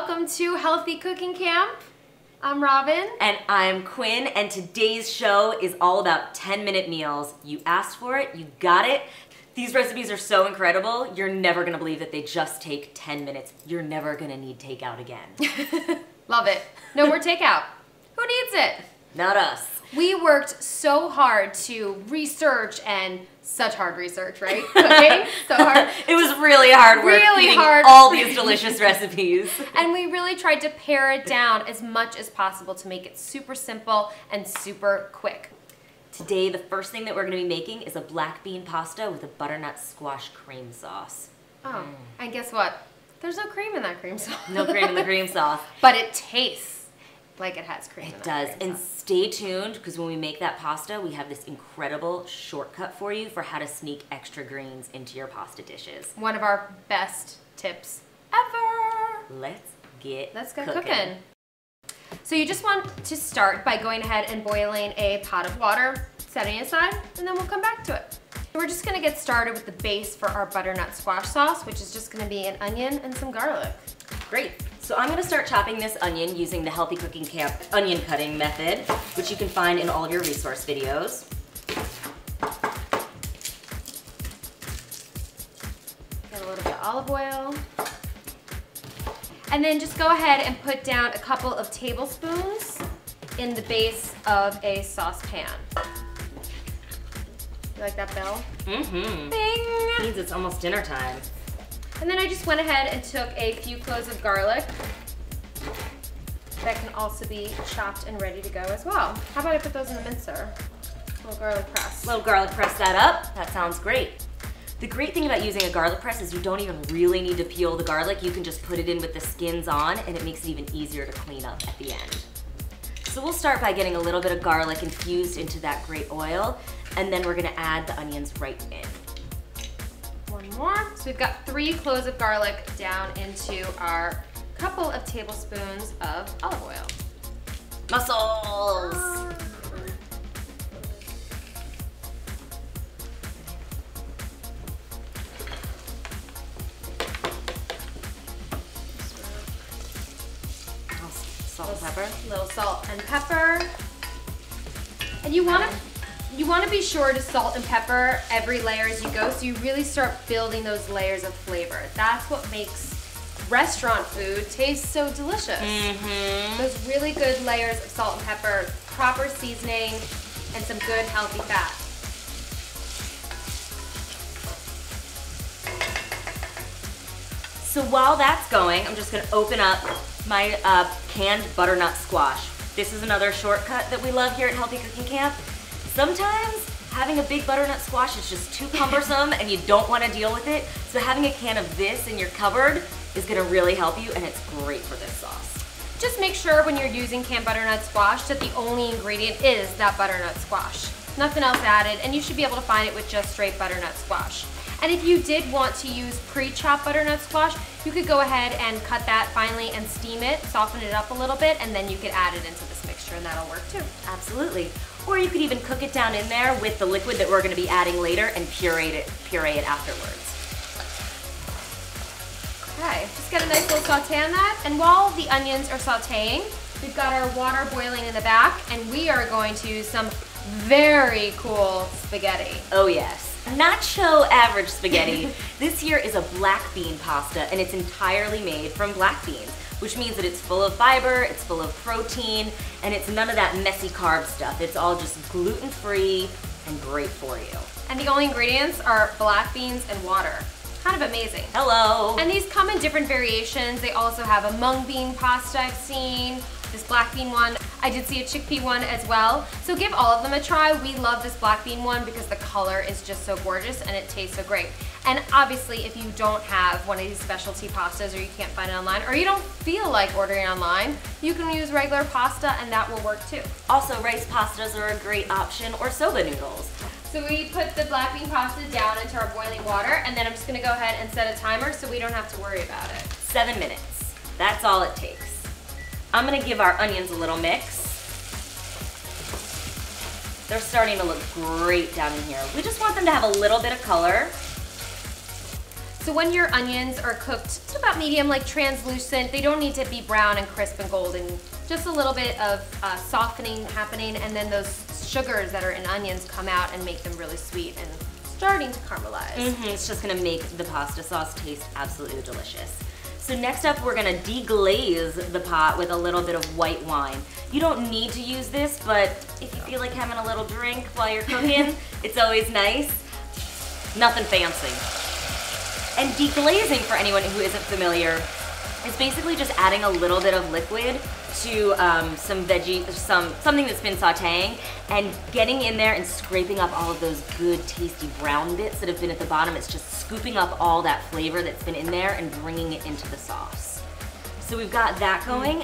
welcome to Healthy Cooking Camp. I'm Robin. And I'm Quinn, and today's show is all about 10-minute meals. You asked for it, you got it. These recipes are so incredible, you're never gonna believe that they just take 10 minutes. You're never gonna need takeout again. Love it. No more takeout. Who needs it? Not us. We worked so hard to research, and such hard research, right? Cooking, so hard. It was really hard work eating all these delicious recipes. And we really tried to pare it down as much as possible to make it super simple and super quick. Today, the first thing that we're gonna be making is a black bean pasta with a butternut squash cream sauce. Oh, and guess what? There's no cream in that cream sauce. No cream in the cream sauce. But it tastes like it has cream in it. It that does. cream And sauce. stay tuned, because when we make that pasta, we have this incredible shortcut for you for how to sneak extra greens into your pasta dishes. One of our best tips ever. Let's get cooking. So you just want to start by going ahead and boiling a pot of water, setting it aside, and then we'll come back to it. We're just gonna get started with the base for our butternut squash sauce, which is just gonna be an onion and some garlic. Great. So I'm gonna start chopping this onion using the Healthy Cooking Camp onion cutting method, which you can find in all your resource videos. Get a little bit of olive oil. And then just go ahead and put down a couple of tablespoons in the base of a saucepan. You like that bell? Mm-hmm. Bing! Means it's almost dinner time. And then I just went ahead and took a few cloves of garlic. That can also be chopped and ready to go as well. How about I put those in the mincer? A little garlic press. Little garlic press that up. That sounds great. The great thing about using a garlic press is you don't even really need to peel the garlic. You can just put it in with the skins on, and it makes it even easier to clean up at the end. So we'll start by getting a little bit of garlic infused into that great oil, and then we're gonna add the onions right in. One more. So we've got 3 cloves of garlic down into our couple of tablespoons of olive oil. Mussels! Salt and pepper. Little salt and pepper. And you want to be sure to salt and pepper every layer as you go, so you really start building those layers of flavor. That's what makes restaurant food taste so delicious. Mm-hmm. Those really good layers of salt and pepper, proper seasoning, and some good healthy fat. So while that's going, I'm just gonna open up my canned butternut squash. This is another shortcut that we love here at Healthy Cooking Camp. Sometimes having a big butternut squash is just too cumbersome and you don't want to deal with it. So having a can of this in your cupboard is gonna really help you, and it's great for this sauce. Just make sure when you're using canned butternut squash that the only ingredient is that butternut squash. Nothing else added, and you should be able to find it with just straight butternut squash. And if you did want to use pre-chopped butternut squash, you could go ahead and cut that finely and steam it, soften it up a little bit, and then you could add it into this mixture, and that'll work too. Absolutely. Or you could even cook it down in there with the liquid that we're gonna be adding later and puree it afterwards. Okay, just get a nice little saute on that. And while the onions are sauteing, we've got our water boiling in the back, and we are going to use some very cool spaghetti. Oh yes. Not so average spaghetti. This here is a black bean pasta, and it's entirely made from black beans, which means that it's full of fiber, it's full of protein, and it's none of that messy carb stuff. It's all just gluten-free and great for you. And the only ingredients are black beans and water. Kind of amazing. Hello. And these come in different variations. They also have a mung bean pasta I've seen, this black bean one. I did see a chickpea one as well. So give all of them a try. We love this black bean one because the color is just so gorgeous and it tastes so great. And obviously, if you don't have one of these specialty pastas, or you can't find it online, or you don't feel like ordering online, you can use regular pasta and that will work too. Also, rice pastas are a great option, or soba noodles. So we put the black bean pasta down into our boiling water, and then I'm just gonna go ahead and set a timer so we don't have to worry about it. 7 minutes. That's all it takes. I'm gonna give our onions a little mix. They're starting to look great down in here. We just want them to have a little bit of color. So when your onions are cooked to about medium, like translucent, they don't need to be brown and crisp and golden. Just a little bit of softening happening, and then those sugars that are in onions come out and make them really sweet and starting to caramelize. It's just gonna make the pasta sauce taste absolutely delicious. So next up, we're gonna deglaze the pot with a little bit of white wine. You don't need to use this, but if you feel like having a little drink while you're cooking, it's always nice. Nothing fancy. And deglazing, for anyone who isn't familiar, is basically just adding a little bit of liquid to something that's been sauteing, and getting in there and scraping up all of those good tasty brown bits that have been at the bottom. It's just scooping up all that flavor that's been in there and bringing it into the sauce. So we've got that going.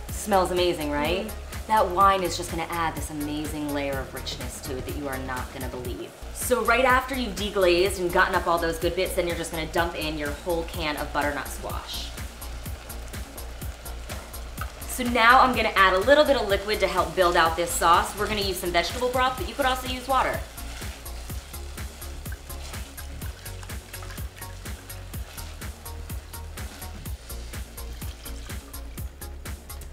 Smells amazing, right? That wine is just gonna add this amazing layer of richness to it that you are not gonna believe. So right after you've deglazed and gotten up all those good bits, then you're just gonna dump in your whole can of butternut squash. So now I'm gonna add a little bit of liquid to help build out this sauce. We're gonna use some vegetable broth, but you could also use water.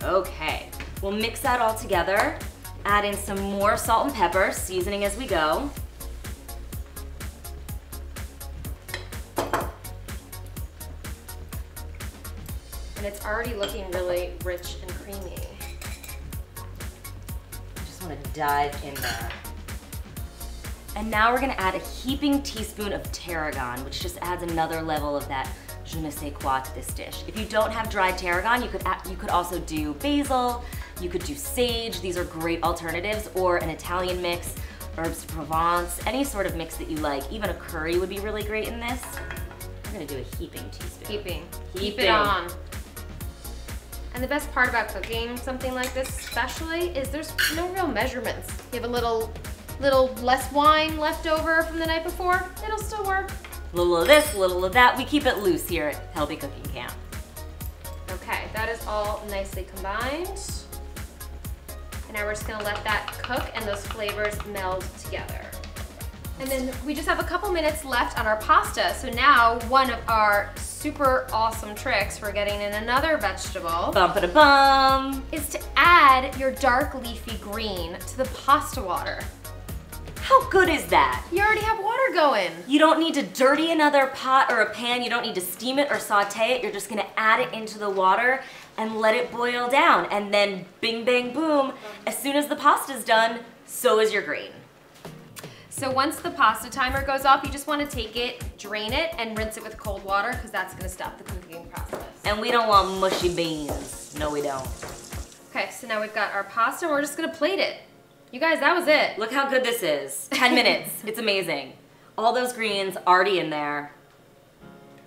Okay, we'll mix that all together, add in some more salt and pepper, seasoning as we go. And it's already looking really rich and creamy. I just want to dive in there. And now we're gonna add a heaping teaspoon of tarragon, which just adds another level of that je ne sais quoi to this dish. If you don't have dried tarragon, you could also do basil, you could do sage. These are great alternatives, or an Italian mix, herbs de Provence, any sort of mix that you like. Even a curry would be really great in this. We're gonna do a heaping teaspoon. Heaping. Keep it on. And the best part about cooking something like this especially is there's no real measurements. You have a little less wine left over from the night before, it'll still work. A little of this, a little of that. We keep it loose here at Healthy Cooking Camp. Okay, that is all nicely combined. And now we're just gonna let that cook and those flavors meld together. And then we just have a couple minutes left on our pasta. So now one of our super awesome tricks for getting in another vegetable Bum-ba-da-bum is to add your dark leafy green to the pasta water. How good is that? You already have water going. You don't need to dirty another pot or a pan. You don't need to steam it or saute it. You're just gonna add it into the water and let it boil down. And then bing, bang, boom, as soon as the pasta's done, so is your green. So once the pasta timer goes off, you just want to take it, drain it, and rinse it with cold water because that's going to stop the cooking process. And we don't want mushy beans. No, we don't. Okay, so now we've got our pasta. We're just going to plate it. You guys, that was it. Look how good this is. 10 minutes. It's amazing. All those greens already in there.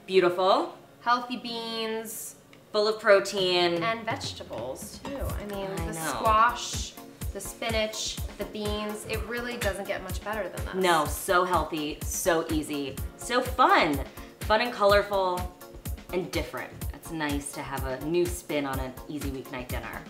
Beautiful. Healthy beans. Full of protein. And vegetables, too. I mean, I the know. Squash, the spinach, the beans, it really doesn't get much better than this. No, so healthy, so easy, so fun. Fun and colorful and different. It's nice to have a new spin on an easy weeknight dinner.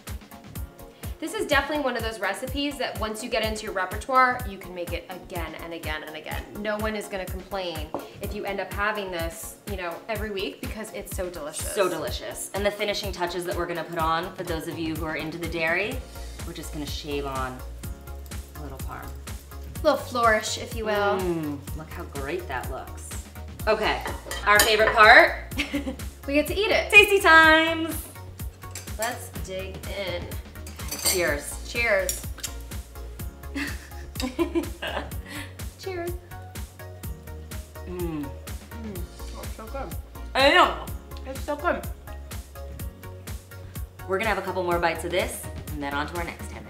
This is definitely one of those recipes that once you get into your repertoire, you can make it again and again and again. No one is gonna complain if you end up having this, you know, every week because it's so delicious. So delicious. And the finishing touches that we're gonna put on, for those of you who are into the dairy, we're just gonna shave on a little parm. A little flourish, if you will. Look how great that looks. Okay, our favorite part. We get to eat it. Tasty times. Let's dig in. Cheers. Cheers. Cheers. Oh, it's so good. I know. It's so good. We're gonna have a couple more bites of this and then on to our next 10